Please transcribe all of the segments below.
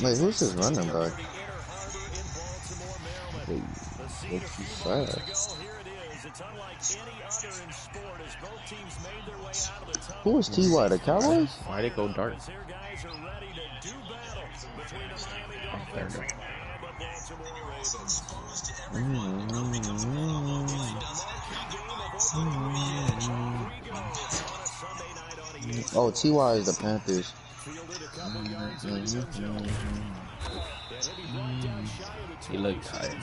Wait, who's this running back? Wait, what's he fast? Who was T.Y., the Cowboys? Why'd it go dark? Oh, there we go. Oh, T.Y. is the Panthers. He looked tired.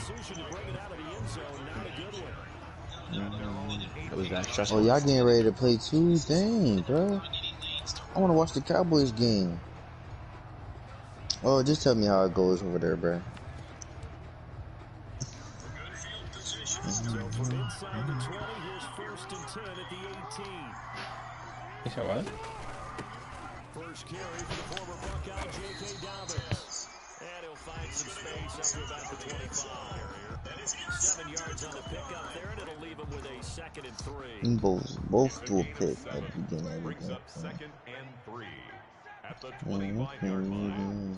It was that stressful. Oh, y'all getting ready to play too? Dang, bro. I want to watch the Cowboys game. Oh, just tell me how it goes over there, bro. You said what? First carry for the former Buckeye, J.K. Dobbins. And he'll find some space up to about the 25. 7 yards on the pickup there, and it'll leave him with a 2nd and 3. Both do a pick at the beginning of the brings game. up 2nd and 3 at the 25-yard line.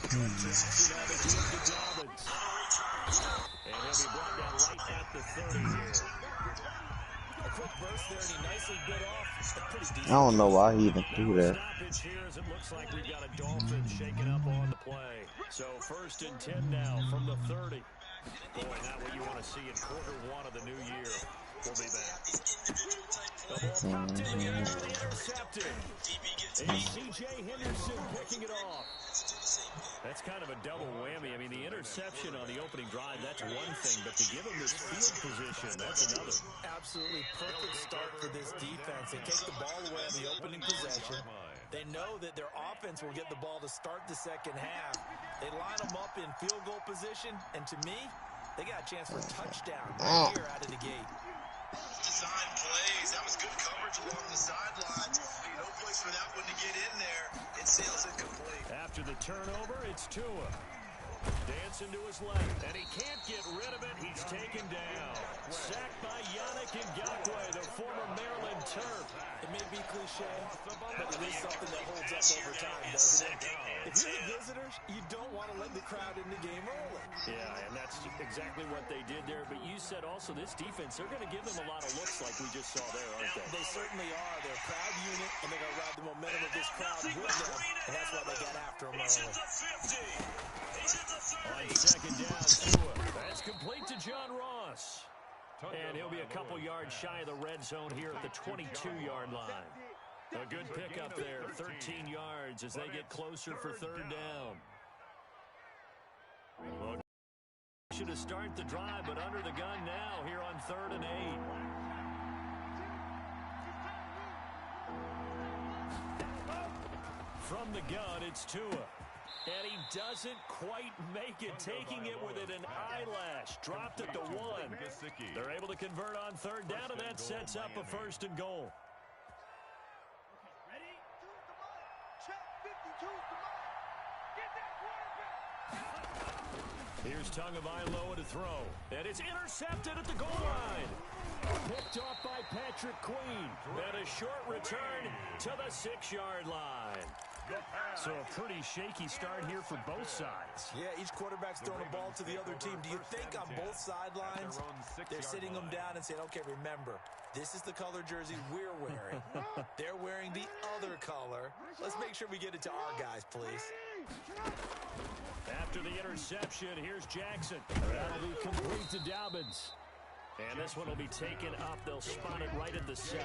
Jackson on the give to Dobbins. And he'll be brought down right at the 30 here. A quick burst there, and he nicely bit off. I don't know why he even threw that. Stoppage here as it looks like we've got a Dolphin shaking up on the play. So 1st and 10 now from the 30. Boy, not what you want to see in Q1 of the new year. We'll be back. The ball popped in the air and intercepted. And C.J. Henderson picking it off. That's kind of a double whammy. I mean, the interception on the opening drive, that's one thing, but to give him this field position, that's another. Absolutely perfect start for this defense. They take the ball away on the opening possession. They know that their offense will get the ball to start the second half. They line them up in field goal position, and to me, they got a chance for a touchdown right here out of the gate. Design plays. That was good coverage along the sideline. No place for that one to get in there. It sails incomplete. After the turnover, it's Tua. Dancing to his left, and he can't get rid of it. He's taken down. Sacked by Yannick Ngakoue, the former Maryland Terp. It may be cliche, but it is something that holds up over time, doesn't it? If you're the visitors, you don't want to let the crowd in the game early. Yeah, and that's exactly what they did there. But you said also this defense, they're going to give them a lot of looks like we just saw there, aren't they? They certainly are. They're a proud unit, and they're going to ride the momentum of this crowd with them, and that's why they got after them early. On 2nd down, Tua. That's complete to John Ross. And he'll be a couple yards shy of the red zone here at the 22-yard line. A good pickup there, 13 yards as they get closer for 3rd down. Well, should have started the drive, but under the gun now here on 3rd and 8. From the gun, it's Tua. And he doesn't quite make it, taking it with an eyelash. Dropped it to 1. They're able to convert on 3rd down, and that sets up a 1st and goal. Ready? Check 52. Get that quarterback. Here's Tagovailoa to throw. And it's intercepted at the goal line. Picked off by Patrick Queen. And a short return to the 6-yard line. So a pretty shaky start here for both sides. Yeah, each quarterback's throwing a ball to the other team. Do you think on both sidelines they're sitting them down and saying, okay, remember, this is the color jersey we're wearing. They're wearing the other color. Let's make sure we get it to our guys, please. After the interception, here's Jackson. That'll be complete to Dobbins. And this one will be taken up. They'll spot it right at the 7.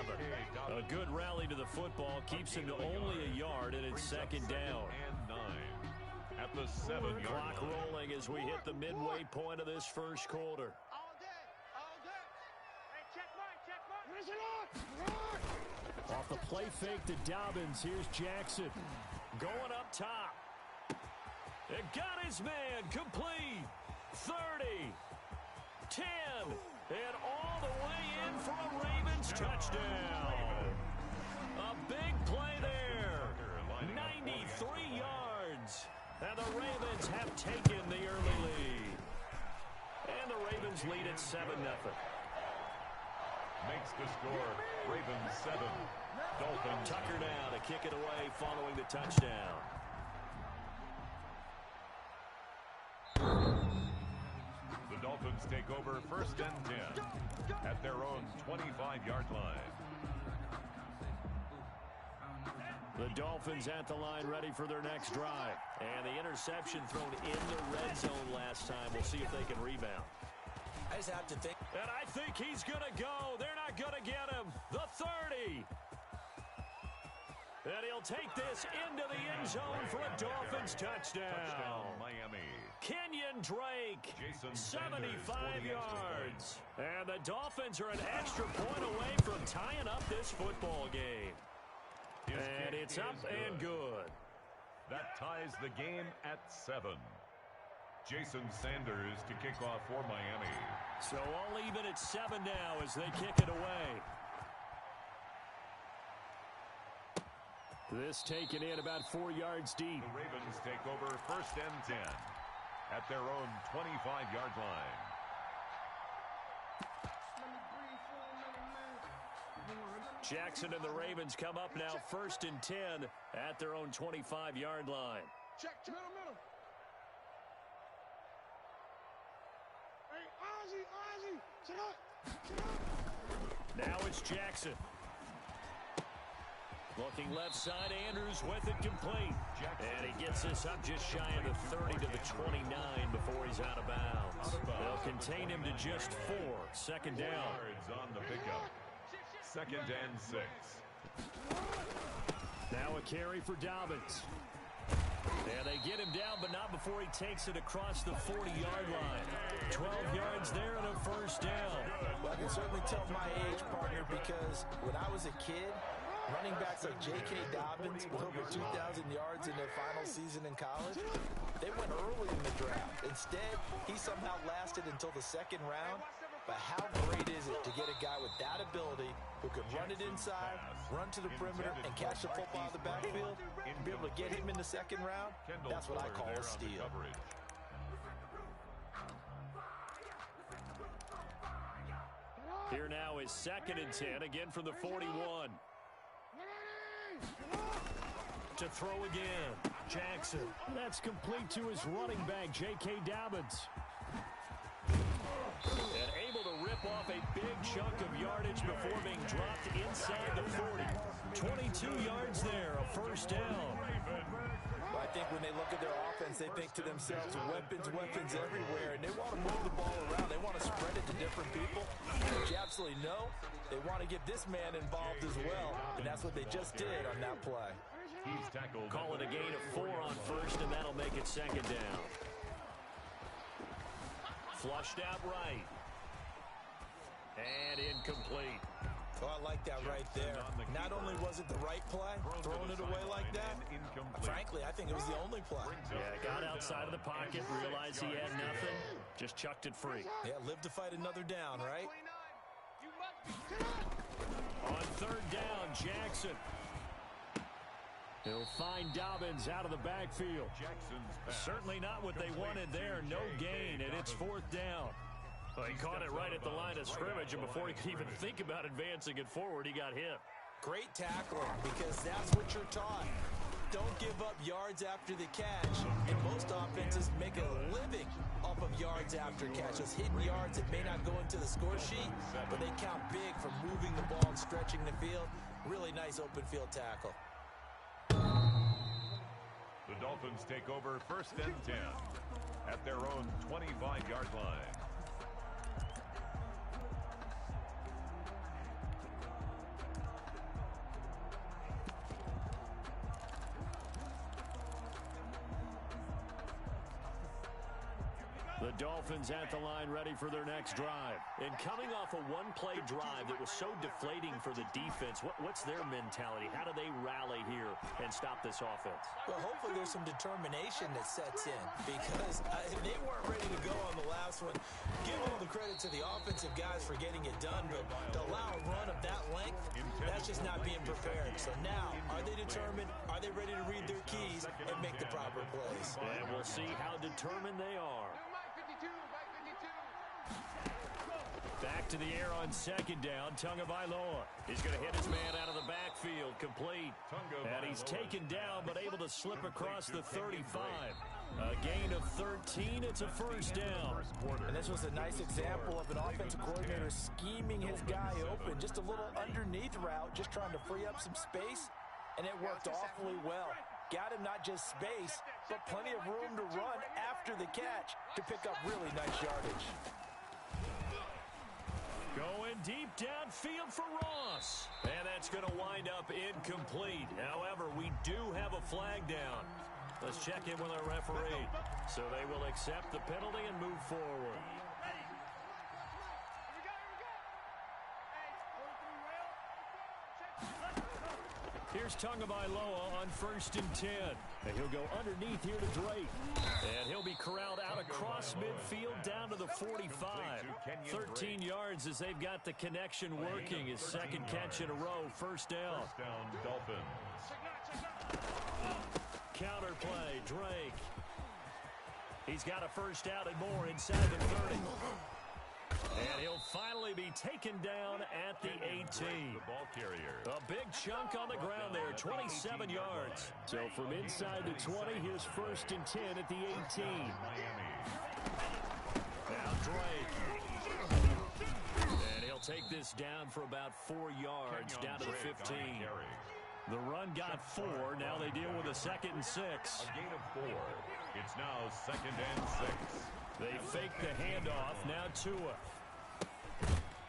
A good rally to the football keeps him to only a yard, and it's 2nd down. And 9 at the 7-yard Clock rolling as we hit the midway point of this first quarter. All day. Hey, check mine. Where's it on? Off the play fake to Dobbins, here's Jackson. Going up top. It got his man complete. 30. 10. And all the way in for a Ravens touchdown. A big play there. 93 yards. And the Ravens have taken the early lead. And the Ravens lead at 7-0. makes the score. Ravens 7. Dolphins. Tucker now to kick it away following the touchdown. Dolphins take over 1st and 10 at their own 25-yard line. The Dolphins at the line ready for their next drive. And the interception thrown in the red zone last time. We'll see if they can rebound. I just have to think. And I think he's going to go. They're not going to get him. The 30. And he'll take this into the end zone for a Dolphins touchdown. Miami. Kenyon Drake, Jason 75 Sanders, yards. And the Dolphins are an extra point away from tying up this football game. And it's up and good. That ties the game at 7. Jason Sanders to kick off for Miami. So all even at 7 now as they kick it away. This taken in about 4 yards deep. The Ravens take over 1st and 10 at their own 25-yard line. Jackson and the Ravens come up now 1st and 10 at their own 25-yard line. Check, middle. Hey, Ozzie, sit up. Now it's Jackson. Looking left side, Andrews with it complete. And he gets this up just shy of the 30 to the 29 before he's out of bounds. They'll contain him to just 4. 2nd down. Yards on the pickup. 2nd and 6. Now a carry for Dobbins. And they get him down, but not before he takes it across the 40-yard line. 12 yards there and a 1st down. Well, I can certainly tell my age, partner, because when I was a kid, running backs like J.K. Dobbins with over 2,000 yards in their final season in college, they went early in the draft. Instead, he somehow lasted until the 2nd round. But how great is it to get a guy with that ability who can run it inside, run to the perimeter, and catch the football out of the backfield, and be able to get him in the 2nd round? That's what I call a steal. Here now is 2nd and 10, again from the 41. To throw again, Jackson. That's complete to his running back, J.K. Dobbins. And able to rip off a big chunk of yardage before being dropped inside the 40. 22 yards there, a 1st down. Well, I think when they look at their offense, they think to themselves, weapons everywhere, and they want to move the ball around. They want to spread it to different people. But you absolutely know they want to get this man involved as well, and that's what they just did on that play. He's tackled. Call it a gain of 4 on 1st, and that'll make it 2nd down. Flushed out right. And incomplete. Oh, I like that right there. Not only was it the right play, throwing it away like that, frankly, I think it was the only play. Yeah, got outside of the pocket, realized he had nothing, just chucked it free. Yeah, live to fight another down, right? On 3rd down, Jackson. He'll find Dobbins out of the backfield. Certainly not what they wanted there. No gain, and it's 4th down. Well, he caught it right at the line of scrimmage, and before he could even think about advancing it forward, he got hit. Great tackling, because that's what you're taught. Don't give up yards after the catch. And most offenses make a living off of yards after catch. Those hidden yards that may not go into the score sheet, but they count big for moving the ball and stretching the field. Really nice open field tackle. The Dolphins take over 1st and 10 at their own 25-yard line. The Dolphins at the line ready for their next drive. And coming off a one-play drive that was so deflating for the defense, what's their mentality? How do they rally here and stop this offense? Well, hopefully there's some determination that sets in, because they weren't ready to go on the last one. Give all the credit to the offensive guys for getting it done, but to allow a run of that length, that's just not being prepared. So now, are they determined? Are they ready to read their keys and make the proper plays? And we'll see how determined they are. Back to the air on second down. Tagovailoa. He's going to hit his man out of the backfield. Complete. And he's taken down, but able to slip across the 35. A gain of 13. It's a first down. And this was a nice example of an offensive coordinator scheming his guy open. Just a little underneath route, just trying to free up some space. And it worked awfully well. Got him not just space, but plenty of room to run after the catch to pick up really nice yardage. Going deep downfield for Ross. And that's going to wind up incomplete. However, we do have a flag down. Let's check in with our referee. So they will accept the penalty and move forward. Here's Tagovailoa on 1st and 10. And he'll go underneath here to Drake. And he'll be corralled out across midfield down to the 45. 13 yards as they've got the connection working. His second catch in a row. First down. First down, Dolphins. Counter play, Drake. He's got a first down and more inside the 30. And he'll finally be taken down at the 18. The ball carrier. A big chunk on the ground there, 27 yards. So from inside the 20, here's 1st and 10 at the 18. Now Drake. And he'll take this down for about 4 yards, down to the 15. The run got 4. Now they deal with a 2nd and 6. A gain of 4. It's now 2nd and 6. They fake the handoff. Now Tua.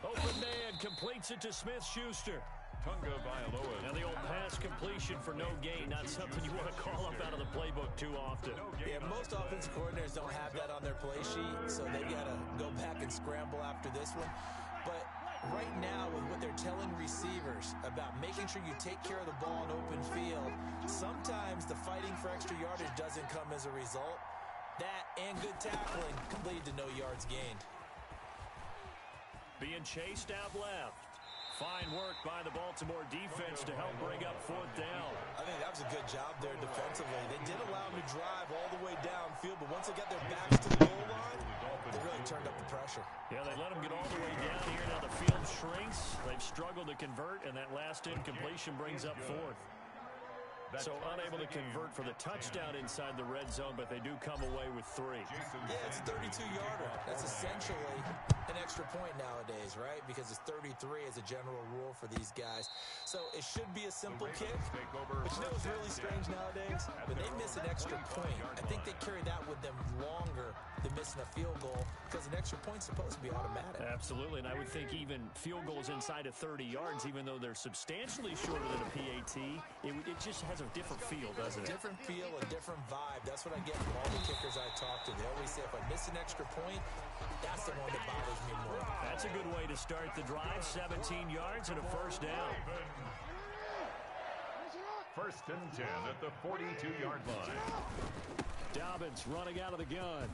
Open man completes it to Smith-Schuster. Tagovailoa. Now the old pass completion for no gain. Not something you want to call up out of the playbook too often. Yeah, most offensive coordinators don't have that on their play sheet, so they've got to go back and scramble after this one. But right now, with what they're telling receivers about making sure you take care of the ball in open field, sometimes the fighting for extra yardage doesn't come as a result. That and good tackling can lead to no yards gained. Being chased out left. Fine work by the Baltimore defense to help bring up 4th down. I think that was a good job there defensively. They did allow them to drive all the way downfield, but once they got their backs to the goal line, they really turned up the pressure. Yeah, they let them get all the way down here. Now the field shrinks. They've struggled to convert, and that last incompletion brings up 4th. So unable to convert for the touchdown inside the red zone, but they do come away with 3. Yeah, it's a 32-yarder. That's essentially an extra point nowadays, right? Because it's 33 as a general rule for these guys. So it should be a simple kick. But you know what's really strange nowadays? When they miss an extra point, I think they carry that with them longer than missing a field goal because an extra point's supposed to be automatic. Absolutely, and I would think even field goals inside of 30 yards, even though they're substantially shorter than a PAT, it just has a different feel, doesn't it? Different feel, a different vibe. That's what I get from all the kickers I talk to. They always say if I miss an extra point, that's the one that bothers me more. That's a good way to start the drive. 17 yards and a first down. 1st and 10 at the 42-yard line. Dobbins running out of the gun.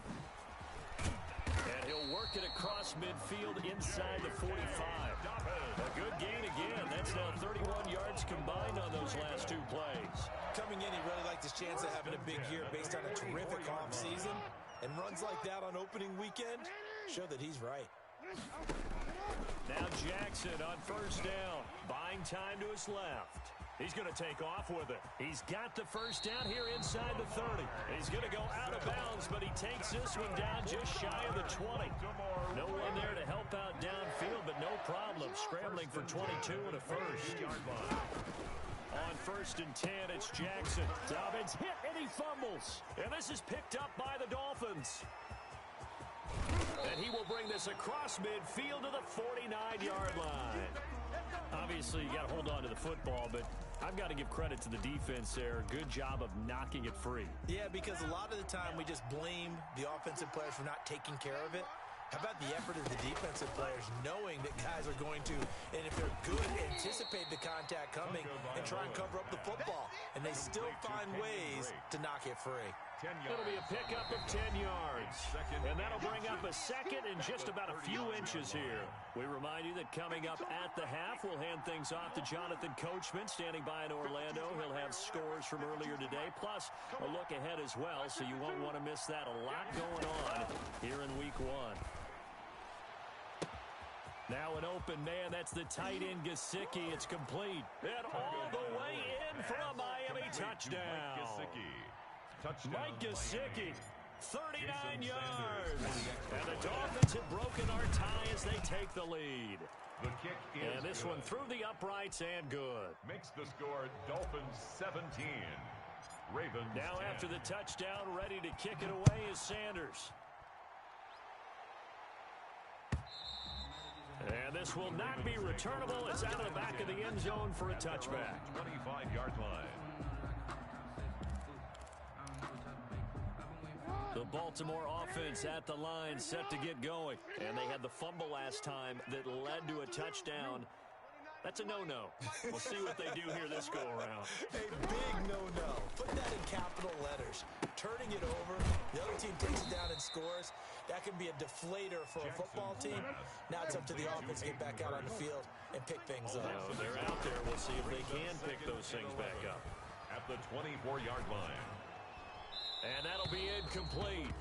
And he'll work it across midfield inside the 45. A good gain again. That's now 31 yards combined on those last 2 plays. Coming in, he really liked his chance of having a big year based on a terrific offseason. And runs like that on opening weekend show that he's right. Now Jackson on 1st down. Buying time to his left. He's going to take off with it. He's got the first down here inside the 30. He's going to go out of bounds, but he takes this one down just shy of the 20. No one there to help out downfield, but no problem. Scrambling for 22 and a first. On 1st and 10, it's Jackson. Dobbins hit and he fumbles. And this is picked up by the Dolphins. And he will bring this across midfield to the 49-yard line. Obviously, you got to hold on to the football, but I've got to give credit to the defense there. Good job of knocking it free. Yeah, because a lot of the time we just blame the offensive players for not taking care of it. How about the effort of the defensive players knowing that guys are going to, and if they're good, anticipate the contact coming and try and cover up the football. And they still find ways to knock it free. It'll be a pickup of 10 yards. And that'll bring up a 2nd and just about a few inches here. We remind you that coming up at the half, we'll hand things off to Jonathan Coachman standing by in Orlando. He'll have scores from earlier today, plus a look ahead as well, so you won't want to miss that. A lot going on here in Week 1. Now an open man. That's the tight end, Gesicki. It's complete. And all the way in for a Miami touchdown. Mike Gesicki, 39 yards. And the Dolphins have broken our tie as they take the lead. The kick is and this good. one through the uprights and good. Makes the score Dolphins 17. Ravens now 10. After the touchdown, ready to kick it away is Sanders. And this will not be returnable. It's out of the back of the end zone for a touchback. 25-yard line. The Baltimore offense at the line set to get going. And they had the fumble last time that led to a touchdown. That's a no-no. We'll see what they do here this go-around. A big no-no. Put that in capital letters. Turning it over, the other team takes it down and scores. That can be a deflator for a football team. Now it's up to the offense to get back out on the field and pick things up. So they're out there. We'll see if they can pick those things back up. At the 24-yard line. And that'll be incomplete.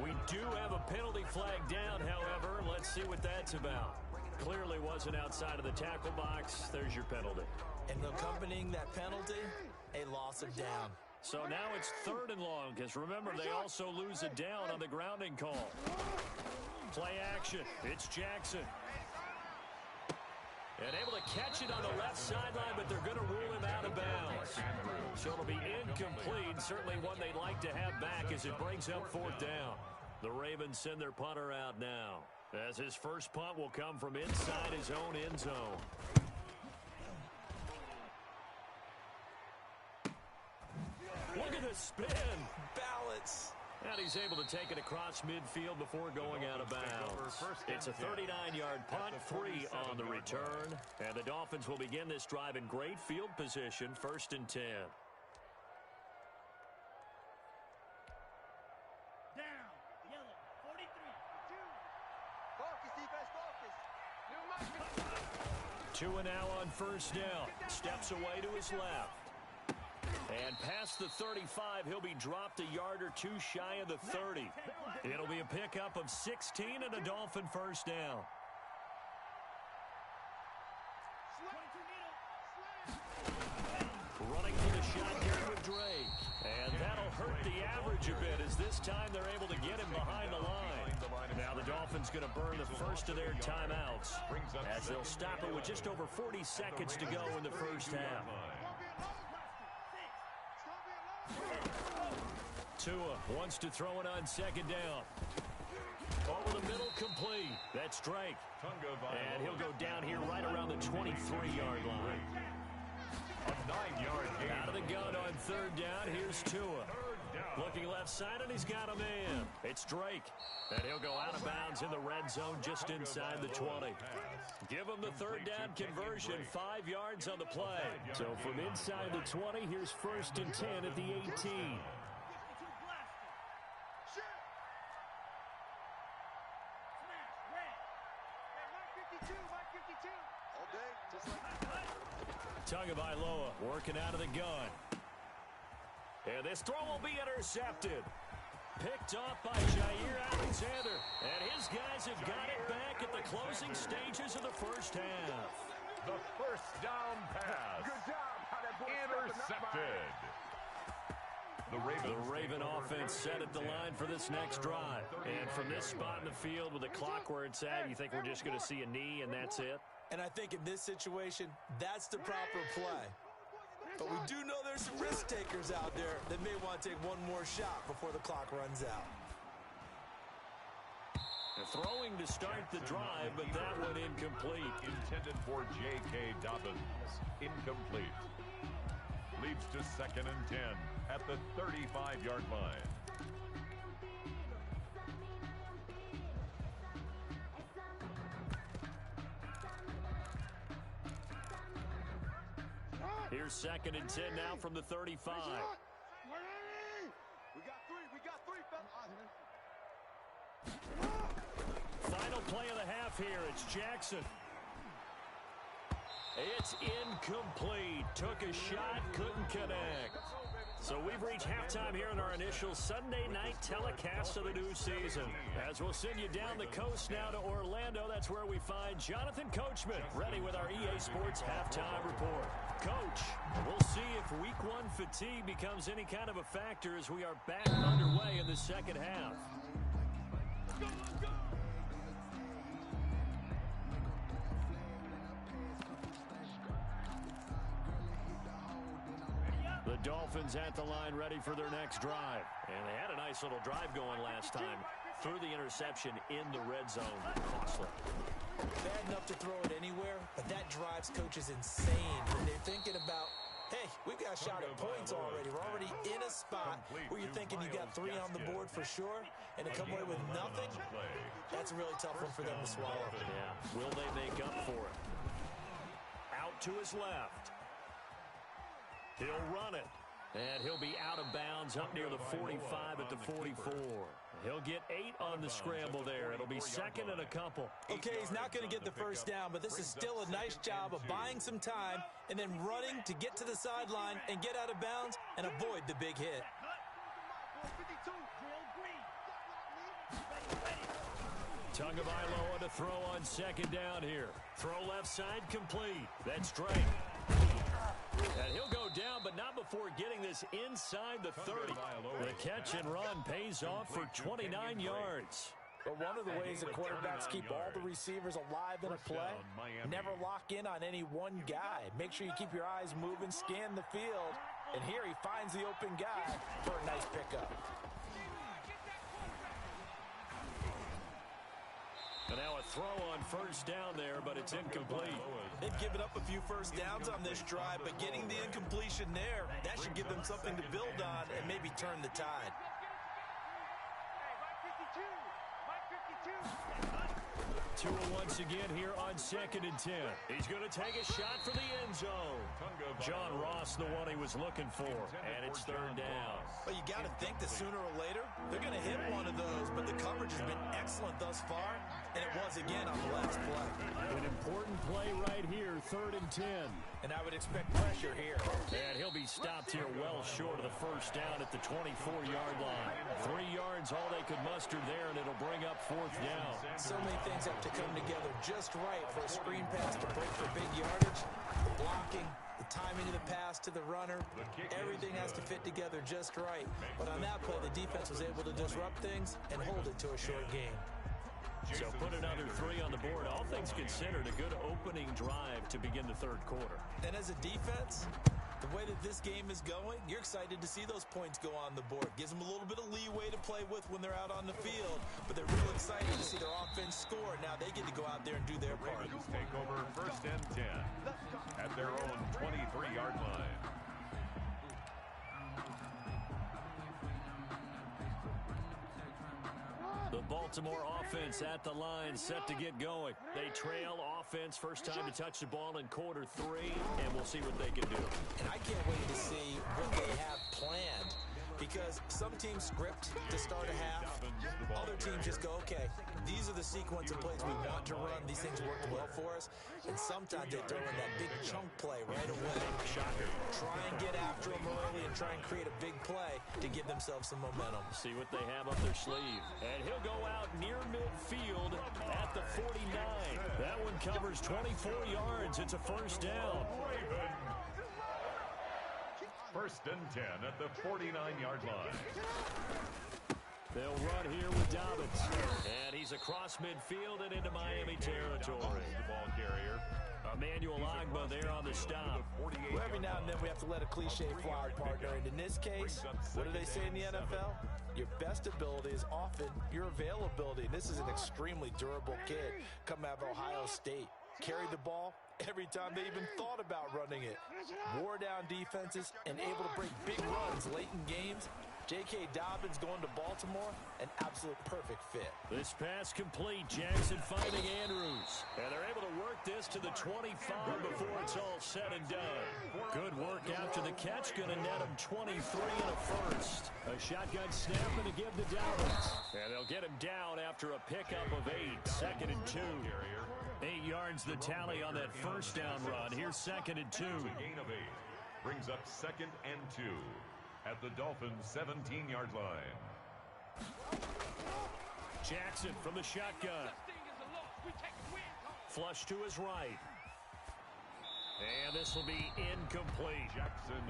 We do have a penalty flag down, however. Let's see what that's about. Clearly wasn't outside of the tackle box. There's your penalty. And accompanying that penalty, a loss of down. So now it's 3rd and long, because remember, they also lose a down on the grounding call. Play action. It's Jackson. And able to catch it on the left sideline, but they're going to rule him out of bounds. So it'll be incomplete. Certainly one they'd like to have back as it brings up 4th down. The Ravens send their punter out now, as his first punt will come from inside his own end zone. Look at the spin. Balance. And he's able to take it across midfield before going out of bounds. It's a 39-yard punt, 3 on the return. And the Dolphins will begin this drive in great field position, 1st and 10. Down. Yellow. 43. 2. Focus, defense, focus. Tua now on 1st down. Steps away to his left. And past the 35, he'll be dropped a yard or 2 shy of the 30. It'll be a pickup of 16 and a Dolphin 1st down. Running for the shotgun with Drake. And that'll hurt the average a bit, as this time they're able to get him behind the line. Now the Dolphins going to burn the first of their timeouts, as they'll stop it with just over 40 seconds to go in the first half. Tua wants to throw it on 2nd down. Over the middle, complete. That's Drake. And he'll go down here right around the 23-yard line. A 9-yard gain. Out of the gun on 3rd down, here's Tua. Looking left side, and he's got a man. It's Drake. And he'll go out of bounds in the red zone just inside the 20. Give him the 3rd down conversion, 5 yards on the play. So from inside the 20, here's 1st and 10 at the 18. Tagovailoa working out of the gun. And this throw will be intercepted. Picked off by Jair Alexander. And his guys have got it back at the closing stages of the first half. The first down pass. Good job. Intercepted. The Raven offense set at the line for this next drive. And from this spot in the field with the clock where it's at, you think we're just going to see a knee and that's it? And I think in this situation, that's the proper play. But we do know there's some risk takers out there that may want to take one more shot before the clock runs out. Throwing to start the drive, but that one incomplete. Intended for J.K. Dobbins. Incomplete. Leads to 2nd and 10 at the 35-yard line. Here's 2nd and 10 now from the 35. We got 3, Final play of the half here. It's Jackson. It's incomplete. Took a shot, couldn't connect. So we've reached halftime here in our initial Sunday night telecast of the new season. As we'll send you down the coast now to Orlando, that's where we find Jonathan Coachman, ready with our EA Sports halftime report. Coach, we'll see if week one fatigue becomes any kind of a factor as we are back underway in the second half. Let's go, let's go! The Dolphins at the line ready for their next drive. And they had a nice little drive going last time. Threw the interception in the red zone. Costly. Bad enough to throw it anywhere, but that drives coaches insane when they're thinking about, hey, we've got a shot at points already. We're already in a spot where you're thinking you got 3 on the board for sure, and to come away with nothing, that's a really tough one for them to swallow. Yeah. Will they make up for it? Out to his left. He'll run it. And he'll be out of bounds up near the 45 at the 44. He'll get 8 on the scramble there. It'll be second and a couple. Okay, he's not going to get the first down, but this is still a nice job of buying some time and then running to get to the sideline and get out of bounds and avoid the big hit. 52, drill green. Tagovailoa to throw on second down here. Throw left side complete. That's Drake. And he'll go down, but not before getting this inside the 30. The catch and run pays off for 29 yards. But one of the ways that quarterbacks keep all the receivers alive in a play, never lock in on any one guy. Make sure you keep your eyes moving, scan the field, and here he finds the open guy for a nice pickup. And now a throw on first down there, but it's incomplete. They've given up a few first downs on this drive, but getting the incompletion there, that should give them something to build on and maybe turn the tide. Hey, Mike 52, Mike 52. Tua once again here on second and 10. He's going to take a shot for the end zone. John Ross, the one he was looking for, and it's third down. Well, you got to think that sooner or later, they're going to hit one of those, but the coverage has been excellent thus far, and it was again on the last play. An important play right here, third and 10. And I would expect pressure here. And he'll be stopped here well short of the first down at the 24-yard line. 3 yards, all they could muster there, and it'll bring up fourth down. So many things have to come together just right for a screen pass to break for big yardage. The blocking, the timing of the pass to the runner, everything has to fit together just right. But on that play, the defense was able to disrupt things and hold it to a short game. So put another 3 on the board. All things considered, a good opening drive to begin the third quarter. And as a defense, the way that this game is going, you're excited to see those points go on the board. Gives them a little bit of leeway to play with when they're out on the field, but they're real excited to see their offense score. Now they get to go out there and do their part. Ravens take over first and 10 at their own 23-yard line. The Baltimore offense at the line, set to get going. They trail offense, first time to touch the ball in quarter 3, and we'll see what they can do. And I can't wait to see what they have planned, because some teams script to start a half. Other teams just go, okay, these are the sequence of plays we want to run. These things worked well for us. And sometimes they throw in that big chunk play right away. Shocker. Try and get after them early and try and create a big play to give themselves some momentum. See what they have up their sleeve. And he'll go out near midfield at the 49. That one covers 24 yards. It's a first down. First and 10 at the 49-yard line. They'll run here with Dobbins. And he's across midfield and into Miami territory. The ball carrier. Emmanuel Ogbah there on the stop. Well, every now and then we have to let a cliche fly, partner. And in this case, what do they say in the NFL? Your best ability is often your availability. And this is an extremely durable kid coming out of Ohio State. Carried the ball every time they even thought about running it. Wore down defenses and able to break big runs late in games. J.K. Dobbins going to Baltimore, an absolute perfect fit. This pass complete. Jackson finding Andrews. And they're able to work this to the 25 before it's all said and done. Good work after the catch. Going to net him 23 and a first. A shotgun snap and a give to Dobbins. And they'll get him down after a pickup of 8. Second and 2. 8 yards the tally on that first down run. Here's second and 2. A gain of 8. Brings up second and 2. at the Dolphins' 17-yard line. Jackson from the shotgun. Flush to his right. And this will be incomplete.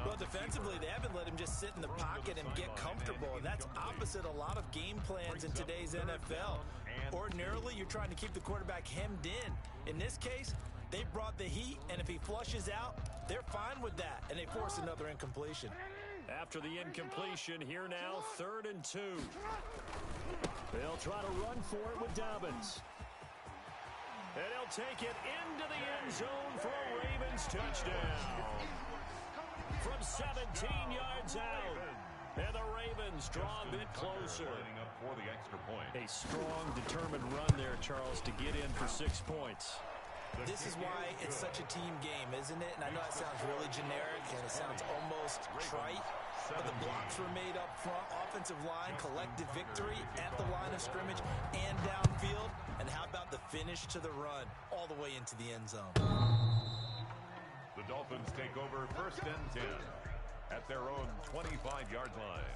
Well, defensively, they haven't let him just sit in the pocket and get comfortable. And that's opposite a lot of game plans in today's NFL. Ordinarily, you're trying to keep the quarterback hemmed in. In this case, they brought the heat, and if he flushes out, they're fine with that, and they force another incompletion. After the incompletion, here now, 3rd and 2. They'll try to run for it with Dobbins. And he'll take it into the end zone for a Ravens touchdown. From 17 yards out. And the Ravens draw a bit closer. Up for the extra point. A strong, determined run there, Charles, to get in for 6 points. This is why it's such a team game, isn't it? And I know it sounds really generic and it sounds almost trite, but the blocks were made up front, offensive line, collective victory at the line of scrimmage and downfield. And how about the finish to the run all the way into the end zone? The Dolphins take over 1st and 10 at their own 25-yard line.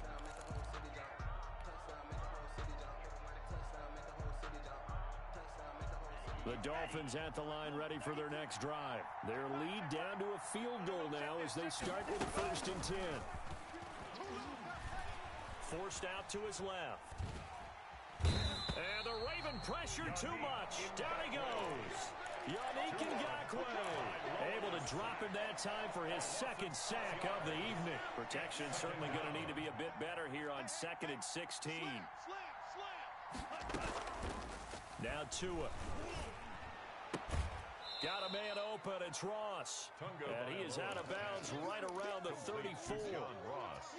The Dolphins at the line ready for their next drive. Their lead down to a field goal now as they start with 1st and 10. Forced out to his left. And the Raven pressure too much. Down he goes. Yannick Ngakoue able to drop him that time for his 2nd sack of the evening. Protection certainly going to need to be a bit better here on 2nd and 16. Now Tua. Got a man open. It's Ross. And he is out of bounds right around the 34.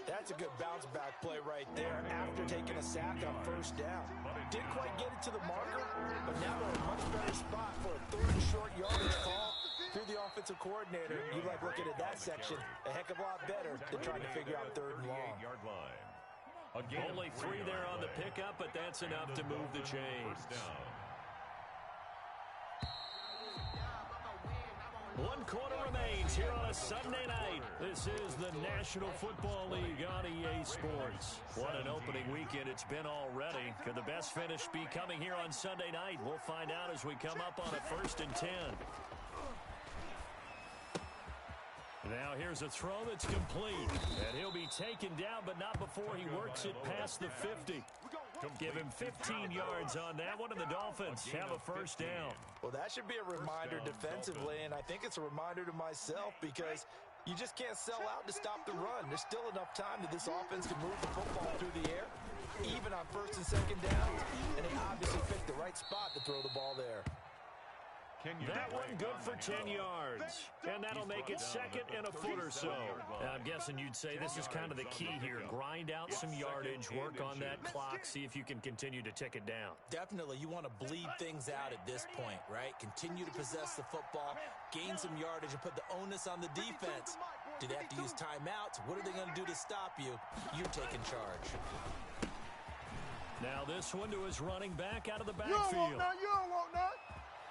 That's a good bounce back play right there after taking a sack on 1st down. Didn't quite get it to the marker, but now they're in a much better spot for a 3rd and short yardage call through the offensive coordinator. You like looking at that section a heck of a lot better than trying to figure out 3rd and long. Only 3 there on the pickup, but that's enough to move the chains. 1 quarter remains here on a Sunday night. This is the National Football League on EA Sports. What an opening weekend it's been already. Could the best finish be coming here on Sunday night? We'll find out as we come up on a 1st and 10. Now here's a throw that's complete. And he'll be taken down, but not before he works it past the 50. Give him 15 yards on that one, and the Dolphins have a 1st down. Well, that should be a reminder defensively, and I think it's a reminder to myself because you just can't sell out to stop the run. There's still enough time that this offense can move the football through the air, even on 1st and 2nd downs, and they obviously picked the right spot to throw the ball there. That one good for 10 yards. And that'll make it 2nd and a foot or so. I'm guessing you'd say this is kind of the key here. Grind out some yardage, work on that clock, see if you can continue to tick it down. Definitely. You want to bleed things out at this point, right? Continue to possess the football, gain some yardage, and put the onus on the defense. Do they have to use timeouts? What are they going to do to stop you? You're taking charge. Now this one to his running back out of the backfield. You don't want none.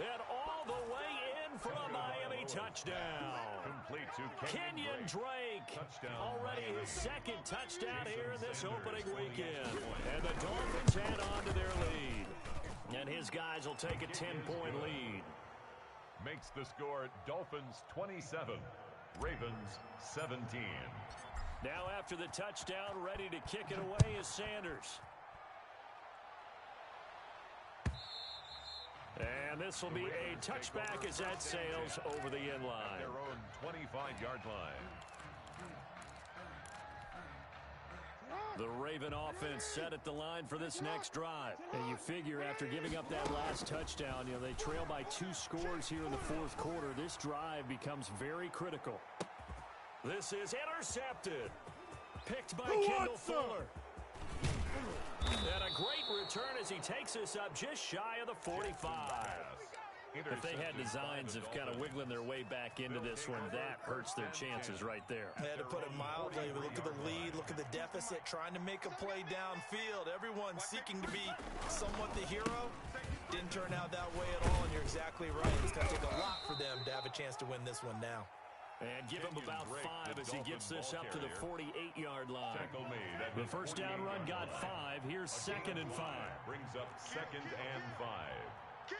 And all the way in for a Miami touchdown. Complete to Kenyon Drake. Already his 2nd touchdown here in this opening weekend. And the Dolphins add on to their lead. And his guys will take a 10-point lead. Makes the score Dolphins 27, Ravens 17. Now after the touchdown, ready to kick it away is Sanders. And this will be a touchback as that sails over the end line. Their own 25-yard line. The Raven offense set at the line for this next drive. And you figure after giving up that last touchdown, they trail by 2 scores here in the 4th quarter. This drive becomes very critical. This is intercepted. Picked by Kendall Fuller. And a great return as he takes us up just shy of the 45. If they had designs of kind of wiggling their way back into this one, that hurts their chances right there. I had to put it mildly. Look at the lead, look at the deficit, trying to make a play downfield. Everyone seeking to be somewhat the hero. Didn't turn out that way at all, and you're exactly right. It's going to take a lot for them to have a chance to win this one now. And give him about 5 as he gets this up to the 48-yard line. The first down run got 5. Here's 2nd and 5. Brings up 2nd and 5. Kill!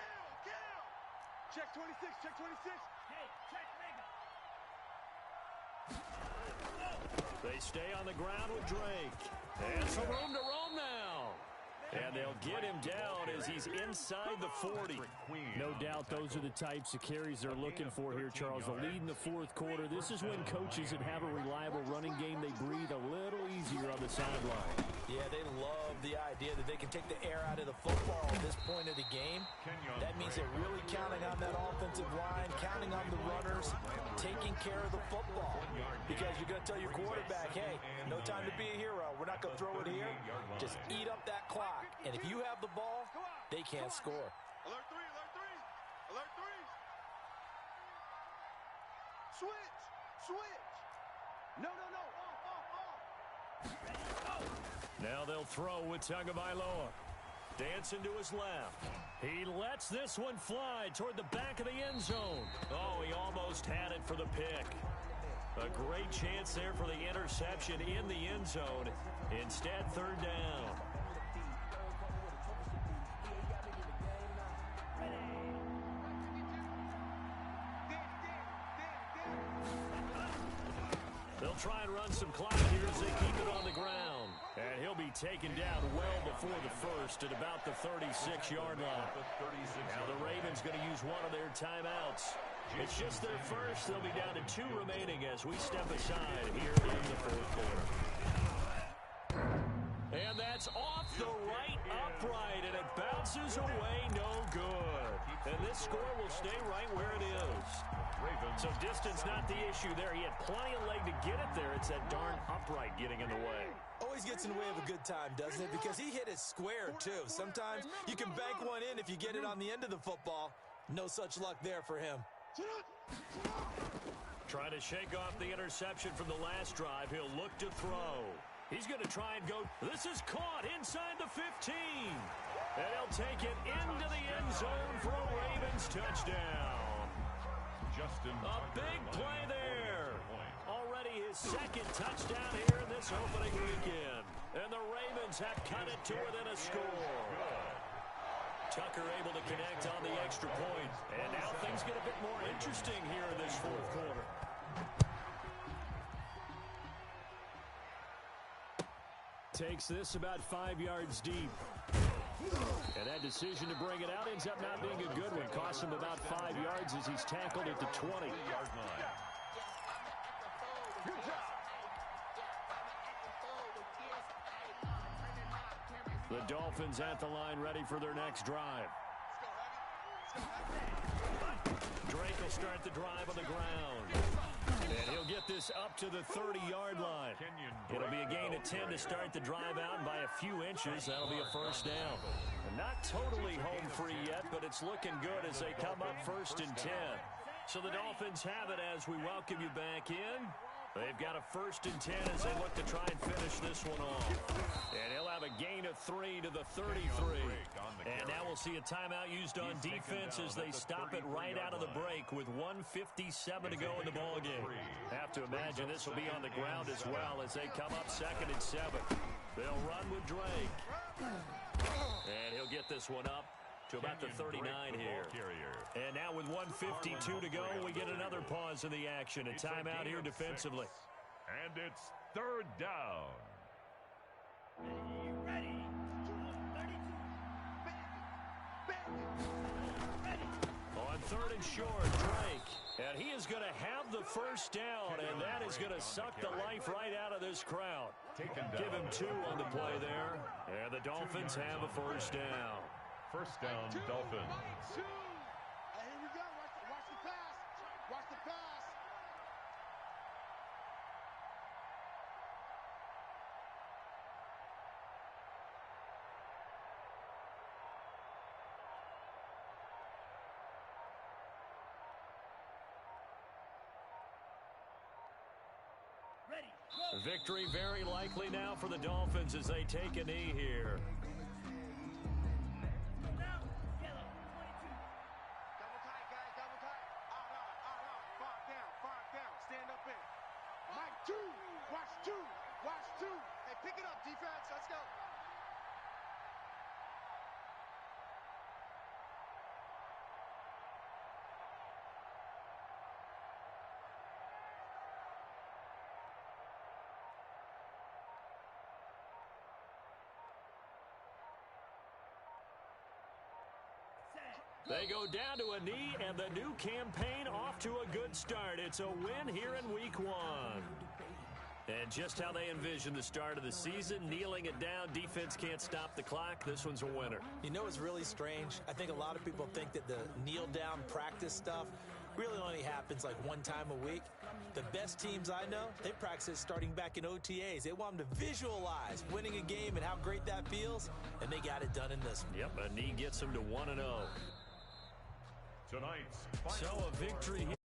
Check 26, check 26. Hey, check nigga. They stay on the ground with Drake. And some room to roam now. And they'll get him down as he's inside the 40. No doubt those are the types of carries they're looking for here, Charles. The lead in the fourth quarter. This is when coaches that have a reliable running game, they breathe a little easier on the sideline. Yeah, they love the idea that they can take the air out of the football at this point of the game. That means they're really counting on that offensive line, counting on the runners, taking care of the football. Because you're going to tell your quarterback, hey, no time to be a hero. We're not going to throw it here. Just eat up that clock. And if you have the ball, they can't score. Alert 3, alert 3. Alert 3. Switch. No. Off. Now they'll throw with Tagovailoa. Dancing to his left. He lets this one fly toward the back of the end zone. Oh, he almost had it for the pick. A great chance there for the interception in the end zone. Instead, 3rd down. They'll try and run some clock here as they keep it on the ground. And he'll be taken down well before the first at about the 36-yard line. Now the Ravens going to use one of their timeouts. It's just their first. They'll be down to 2 remaining as we step aside here in the fourth quarter. And that's off the right upright, and it bounces away no good. And this score will stay right where it is. So distance not the issue there. He had plenty of leg to get it there. It's that darn upright getting in the way. Always gets in the way of a good time, doesn't it? Because he hit it square, too. Sometimes you can bank one in if you get it on the end of the football. No such luck there for him. Trying to shake off the interception from the last drive. He'll look to throw. He's going to try and go. This is caught inside the 15. And he'll take it into the end zone for a Ravens touchdown. A big play there. Already his 2nd touchdown here in this opening weekend. And the Ravens have cut it to within a score. Tucker able to connect on the extra point. And now things get a bit more interesting here in this fourth quarter. Takes this about 5 yards deep. And that decision to bring it out ends up not being a good one. Costs him about 5 yards as he's tackled at the 20. The Dolphins at the line ready for their next drive. Drake will start the drive on the ground. And he'll get this up to the 30-yard line. It'll be a gain of 10 to start the drive out, and by a few inches, that'll be a first down. And not totally home free yet, but it's looking good as they come up 1st and 10. So the Dolphins have it as we welcome you back in. They've got a 1st and 10 as they look to try and finish this one off. And he'll have a gain of 3 to the 33. And now we'll see a timeout used on defense as they stop it right out of the break with 1:57 to go in the ballgame. Have to imagine this will be on the ground as well as they come up 2nd and 7. They'll run with Drake. And he'll get this one up to about the 39 here. And now with 1:52 to go, we get another pause in the action. A timeout here defensively. And it's 3rd down. Ready. 32. On 3rd and short, Drake. And he is going to have the first down, and that is going to suck the life right out of this crowd. Give him 2 on the play there. And the Dolphins have a first down. First down, Dolphins. Hey, here we go. Watch the pass. Watch the pass. Ready. Go. Victory very likely now for the Dolphins as they take a knee here. Now, yellow, 22. Double tight, guys. Double tight. Five down. Stand They go down to a knee, and the new campaign off to a good start. It's a win here in Week 1. And just how they envision the start of the season, kneeling it down, defense can't stop the clock. This one's a winner. You know what's really strange? I think a lot of people think that the kneel-down practice stuff really only happens like one time a week. The best teams I know, they practice it starting back in OTAs. They want them to visualize winning a game and how great that feels, and they got it done in this one. Yep, a knee gets them to 1-0. Tonight's So a victory here.